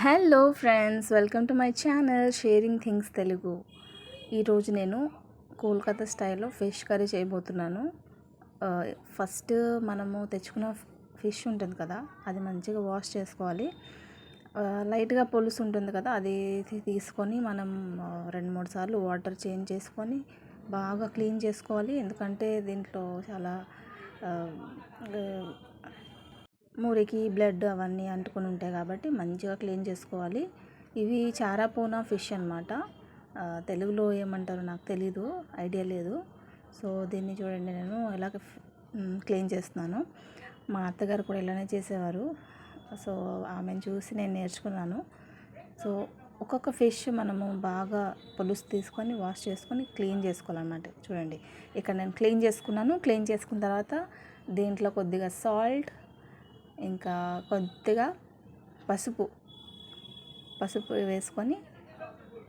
Hello friends, welcome to my channel sharing things Telugu. ఈరోజు నేను కోల్కతా స్టైల్లో ఫిష్ కర్రీ చేయబోతున్నాను. ఫస్ట్ మనము తెచ్చుకున్న ఫిష్ ఉంటుంది కదా, అది మంచిగా వాష్ చేసుకోవాలి. లైట్గా పులుసు ఉంటుంది కదా, అది తీసుకొని మనం 2-3 సార్లు వాటర్ చేంజ్ చేసుకొని బాగా క్లీన్ చేసుకోవాలి. ఎందుకంటే దీంట్లో చాలా మురికి బ్లడ్ అవన్నీ అంటుకొని ఉంటాయి కాబట్టి మంచిగా క్లీన్ చేసుకోవాలి. ఇవి చారాపోనా ఫిష్ అనమాట. తెలుగులో ఏమంటారో నాకు తెలీదు, ఐడియా లేదు. సో దీన్ని చూడండి, నేను ఎలాగ క్లీన్ చేస్తున్నాను. మా అత్తగారు కూడా ఇలానే చేసేవారు. సో ఆమెను చూసి నేను నేర్చుకున్నాను. సో ఒక్కొక్క ఫిష్ మనము బాగా పులుసు తీసుకొని వాష్ చేసుకొని క్లీన్ చేసుకోవాలన్నమాట. చూడండి, ఇక్కడ నేను క్లీన్ చేసుకున్నాను. క్లీన్ చేసుకున్న తర్వాత దీంట్లో కొద్దిగా సాల్ట్, ఇంకా కొద్దిగా పసుపు వేసుకొని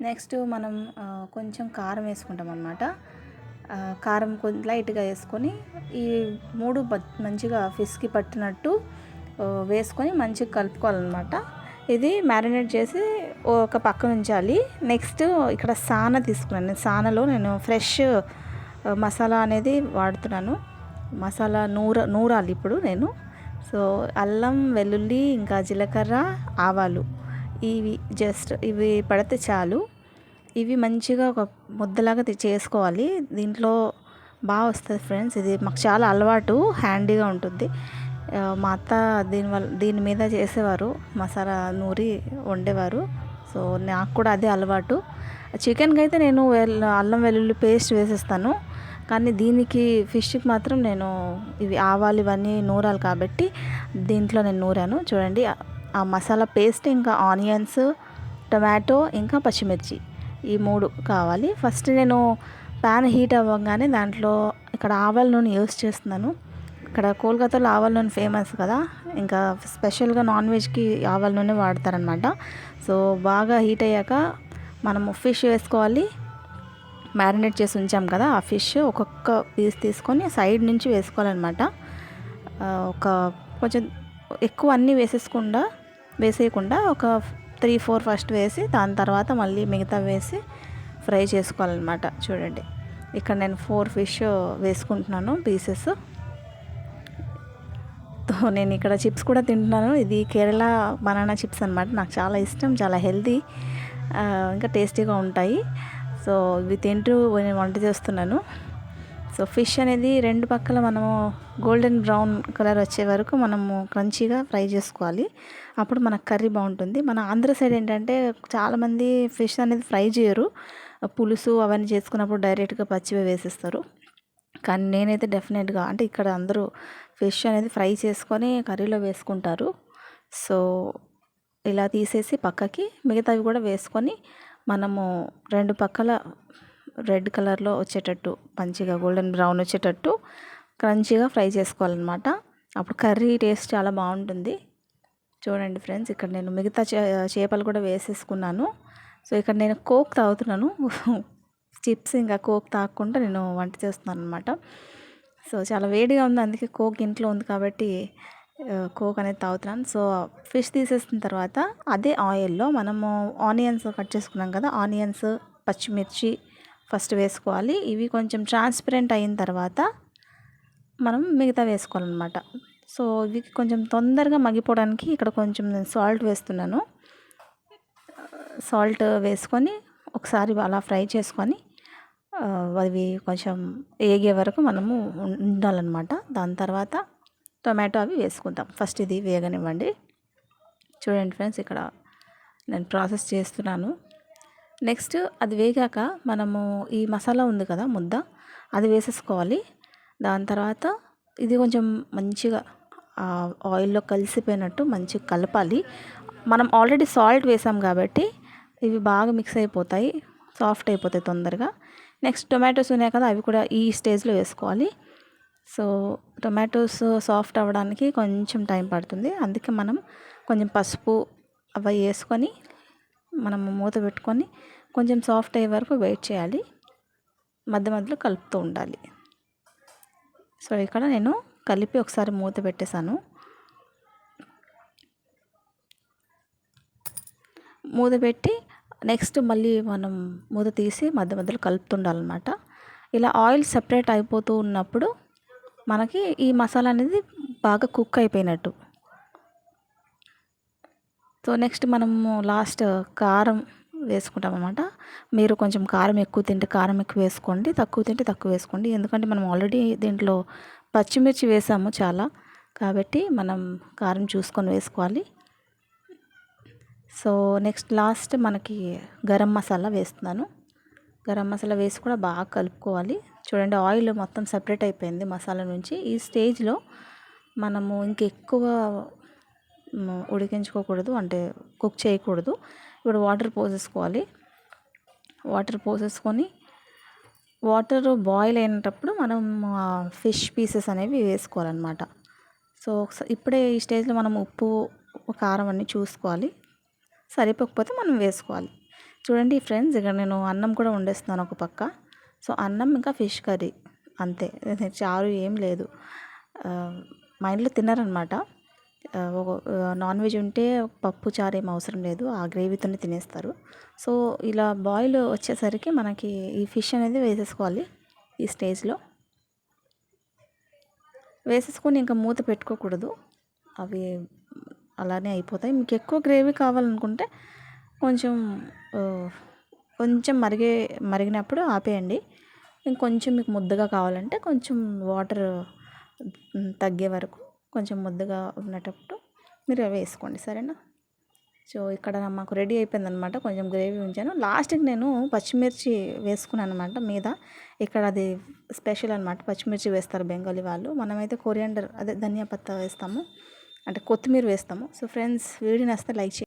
నెక్స్ట్ మనం కొంచెం కారం వేసుకుంటాం అన్నమాట. కారం కొంచెం లైట్గా వేసుకొని ఈ మూడు మంచిగా ఫిష్కి పట్టినట్టు వేసుకొని మంచిగా కలుపుకోవాలన్నమాట. ఇది మ్యారినేట్ చేసి ఒక పక్కన ఉంచాలి. నెక్స్ట్ ఇక్కడ సాన తీసుకున్నాను. సానలో నేను ఫ్రెష్ మసాలా అనేది వాడుతున్నాను. మసాలా నూరాలి ఇప్పుడు నేను. సో అల్లం, వెల్లుల్లి, ఇంకా జీలకర్ర, ఆవాలు, ఇవి పడితే చాలు. ఇవి మంచిగా ఒక ముద్దలాగా చేసుకోవాలి. దీంట్లో బాగా వస్తుంది ఫ్రెండ్స్. ఇది మాకు చాలా అలవాటు, హ్యాండీగా ఉంటుంది. మా అత్త దీని మీద చేసేవారు, మసాలా నూరి వండేవారు. సో నాకు కూడా అదే అలవాటు. చికెన్కి అయితే నేను అల్లం వెల్లుల్లి పేస్ట్ వేసేస్తాను, కానీ దీనికి ఫిష్కి మాత్రం నేను ఇవి ఆవాలు ఇవన్నీ నూరాలి కాబట్టి దీంట్లో నేను నూరాను. చూడండి, ఆ మసాలా పేస్ట్, ఇంకా ఆనియన్స్, టొమాటో, ఇంకా పచ్చిమిర్చి, ఈ 3 కావాలి. ఫస్ట్ నేను ప్యాన్ హీట్ అవ్వగానే దాంట్లో ఇక్కడ ఆవాల నూనె యూస్ చేస్తున్నాను. ఇక్కడ కోల్కతాలో ఆవాల నూనె ఫేమస్ కదా, ఇంకా స్పెషల్గా నాన్ వెజ్కి ఆవాల నూనె వాడతారనమాట. సో బాగా హీట్ అయ్యాక మనము ఫిష్ వేసుకోవాలి. మ్యారినేట్ చేసి ఉంచాం కదా, ఆ ఫిష్ ఒక్కొక్క పీస్ తీసుకొని సైడ్ నుంచి వేసుకోవాలన్నమాట. కొంచెం ఎక్కువ అన్నీ వేసేయకుండా ఒక 3-4 ఫస్ట్ వేసి దాని తర్వాత మళ్ళీ మిగతా వేసి ఫ్రై చేసుకోవాలన్నమాట. చూడండి, ఇక్కడ నేను 4 ఫిష్ వేసుకుంటున్నాను పీసెస్. నేను ఇక్కడ చిప్స్ కూడా తింటున్నాను. ఇది కేరళ బనానా చిప్స్ అనమాట. నాకు చాలా ఇష్టం, చాలా హెల్తీ, ఇంకా టేస్టీగా ఉంటాయి. సో ఇవి తింటూ నేను వంట చేస్తున్నాను. సో ఫిష్ అనేది 2 పక్కల మనము గోల్డెన్ బ్రౌన్ కలర్ వచ్చే వరకు మనము క్రంచీగా ఫ్రై చేసుకోవాలి. అప్పుడు మనకు కర్రీ బాగుంటుంది. మన ఆంధ్ర సైడ్ ఏంటంటే చాలామంది ఫిష్ అనేది ఫ్రై చేయరు, పులుసు అవన్నీ చేసుకున్నప్పుడు డైరెక్ట్గా పచ్చివే వేసేస్తారు. కానీ నేనైతే డెఫినెట్గా, అంటే ఇక్కడ అందరూ ఫిష్ అనేది ఫ్రై చేసుకొని కర్రీలో వేసుకుంటారు. సో ఇలా తీసేసి పక్కకి మిగతావి కూడా వేసుకొని మనము 2 పక్కల రెడ్ కలర్లో వచ్చేటట్టు, మంచిగా గోల్డెన్ బ్రౌన్ వచ్చేటట్టు క్రంచీగా ఫ్రై చేసుకోవాలన్నమాట. అప్పుడు కర్రీ టేస్ట్ చాలా బాగుంటుంది. చూడండి ఫ్రెండ్స్, ఇక్కడ నేను మిగతా చేపలు కూడా వేసేసుకున్నాను. సో ఇక్కడ నేను కోక్ తాగుతున్నాను. చిప్స్ ఇంకా కోక్ తాగకుండా నేను వంట చేస్తున్నాను అనమాట. సో చాలా వేడిగా ఉంది, అందుకే కోక్ ఇంట్లో ఉంది కాబట్టి కోక్ అనేది తాగుతున్నాను. సో ఫిష్ తీసేసిన తర్వాత అదే ఆయిల్లో మనము ఆనియన్స్ కట్ చేసుకున్నాం కదా, ఆనియన్స్, పచ్చిమిర్చి ఫస్ట్ వేసుకోవాలి. ఇవి కొంచెం ట్రాన్స్పరెంట్ అయిన తర్వాత మనం మిగతా వేసుకోవాలన్నమాట. సో ఇవి కొంచెం తొందరగా మగ్గిపోవడానికి ఇక్కడ కొంచెం నేను సాల్ట్ వేస్తున్నాను. సాల్ట్ వేసుకొని ఒకసారి అలా ఫ్రై చేసుకొని అవి కొంచెం ఏగే వరకు మనము ఉండాలన్నమాట. దాని తర్వాత టొమాటో అవి వేసుకుందాం. ఫస్ట్ ఇది వేగనివ్వండి. చూడండి ఫ్రెండ్స్, ఇక్కడ నేను ప్రాసెస్ చేస్తున్నాను. నెక్స్ట్ అది వేగాక మనము ఈ మసాలా ఉంది కదా ముద్ద, అది వేసేసుకోవాలి. దాని తర్వాత ఇది కొంచెం మంచిగా ఆయిల్లో కలిసిపోయినట్టు మంచిగా కలపాలి. మనం ఆల్రెడీ సాల్ట్ వేసాం కాబట్టి ఇవి బాగా మిక్స్ అయిపోతాయి, సాఫ్ట్ అయిపోతాయి తొందరగా. నెక్స్ట్ టొమాటోస్ ఉన్నాయి కదా, అవి కూడా ఈ స్టేజ్లో వేసుకోవాలి. సో టొమాటోస్ సాఫ్ట్ అవ్వడానికి కొంచెం టైం పడుతుంది, అందుకే మనం కొంచెం పసుపు అవి వేసుకొని మనం మూత పెట్టుకొని కొంచెం సాఫ్ట్ అయ్యే వరకు వెయిట్ చేయాలి. మధ్య మధ్యలో కలుపుతూ ఉండాలి. సో ఇక్కడ నేను కలిపి ఒకసారి మూత పెట్టేశాను. మూత పెట్టి నెక్స్ట్ మళ్ళీ మనం మూత తీసి మధ్య మధ్యలో కలుపుతుండాలన్నమాట. ఇలా ఆయిల్ సెపరేట్ అయిపోతూ ఉన్నప్పుడు మనకి ఈ మసాలా అనేది బాగా కుక్ అయిపోయినట్టు. సో నెక్స్ట్ మనము లాస్ట్ కారం వేసుకుంటాం అన్నమాట. మీరు కొంచెం కారం ఎక్కువ తింటే కారం ఎక్కువ వేసుకోండి, తక్కువ తింటే తక్కువ వేసుకోండి. ఎందుకంటే మనం ఆల్రెడీ దీంట్లో పచ్చిమిర్చి వేసాము చాలా, కాబట్టి మనం కారం చూసుకొని వేసుకోవాలి. సో నెక్స్ట్ లాస్ట్ మనకి గరం మసాలా వేస్తున్నాను. గరం మసాలా వేసి కూడా బాగా కలుపుకోవాలి. చూడండి ఆయిల్ మొత్తం సెపరేట్ అయిపోయింది మసాలా నుంచి. ఈ స్టేజ్లో మనము ఇంకెక్కువ ఉడికించుకోకూడదు, అంటే కుక్ చేయకూడదు. ఇప్పుడు వాటర్ పోసేసుకోవాలి. వాటర్ పోసేసుకొని వాటర్ బాయిల్ అయినప్పుడు మనం ఫిష్ పీసెస్ అనేవి వేసుకోవాలన్నమాట. సో ఇప్పుడే ఈ స్టేజ్లో మనం ఉప్పు కారం అన్నీ చూసుకోవాలి, సరిపోకపోతే మనం వేసుకోవాలి. చూడండి ఫ్రెండ్స్, ఇక్కడ నేను అన్నం కూడా వండేస్తున్నాను ఒక పక్క. సో అన్నం ఇంకా ఫిష్ కర్రీ అంతే, చారు ఏం లేదు. మా ఇంట్లో తిన్నారనమాట. నాన్ వెజ్ ఉంటే పప్పు చారు ఏం అవసరం లేదు, ఆ గ్రేవీతోనే తినేస్తారు. సో ఇలా బాయిల్ వచ్చేసరికి మనకి ఈ ఫిష్ అనేది వేసేసుకోవాలి. ఈ స్టేజ్లో వేసేసుకొని ఇంకా మూత పెట్టుకోకూడదు, అవి అలానే అయిపోతాయి. మీకు ఎక్కువ గ్రేవీ కావాలనుకుంటే కొంచెం కొంచెం మరిగినప్పుడు ఆపేయండి. ఇంకొంచెం మీకు ముద్దగా కావాలంటే కొంచెం వాటర్ తగ్గే వరకు కొంచెం ముద్దగా ఉన్నటప్పుడు మీరు వేసుకోండి, సరేనా. సో ఇక్కడ మాకు రెడీ అయిపోయిందనమాట. కొంచెం గ్రేవీ ఉంచాను, లాస్ట్కి నేను పచ్చిమిర్చి వేసుకున్నాను అనమాట మీద. ఇక్కడ అది స్పెషల్ అనమాట, పచ్చిమిర్చి వేస్తారు బెంగాలీ వాళ్ళు. మనమైతే కొరియాండర్, అదే ధనియా పత్తా వేస్తాము, అంటే కొత్తిమీర వేస్తాము. సో ఫ్రెండ్స్, వీడియో నచ్చితే లైక్ చేయండి.